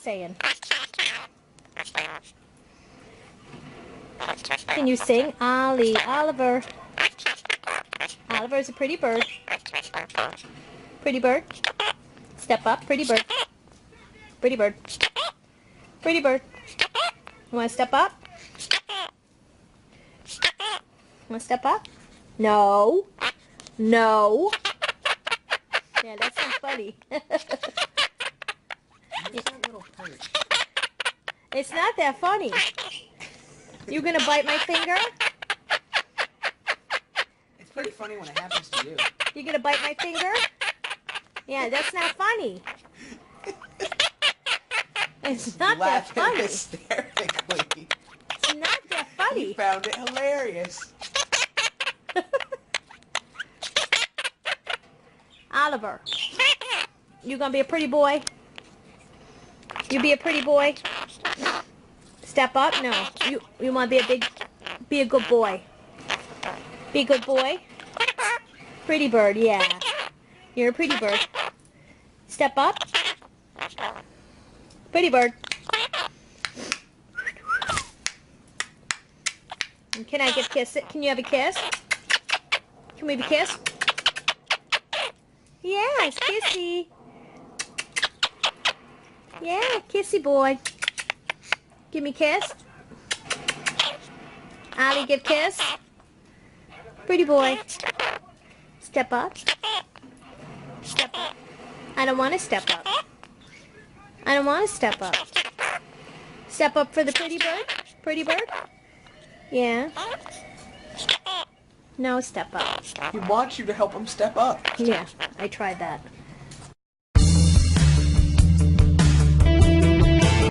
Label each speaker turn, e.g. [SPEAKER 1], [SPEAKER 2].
[SPEAKER 1] saying? Can you sing? Ollie, Oliver. Oliver's a pretty bird. Pretty bird. Step up, pretty bird. Pretty bird. Pretty bird. You want to step up? Want to step up? No. No. Yeah, that's not funny. It's not that funny. You gonna bite my finger?
[SPEAKER 2] It's pretty funny when it happens to you.
[SPEAKER 1] You gonna bite my finger? Yeah, that's not funny. It's not that funny.
[SPEAKER 2] Hysterically.
[SPEAKER 1] It's not that funny.
[SPEAKER 2] He found it hilarious.
[SPEAKER 1] Oliver, you gonna be a pretty boy? You be a pretty boy? Step up? No. You wanna be a good boy? Be a good boy? Pretty bird, yeah. You're a pretty bird. Step up. Pretty bird. Can I give kiss it? Can you have a kiss? Can we have a kiss? Yes, kissy. Yeah, kissy boy. Give me a kiss. Ollie, give kiss. Pretty boy. Step up. Step up. I don't want to step up. I don't want to step up. Step up for the pretty bird? Pretty bird? Yeah. No, step up.
[SPEAKER 2] He wants you to help him step up.
[SPEAKER 1] Yeah, I tried that.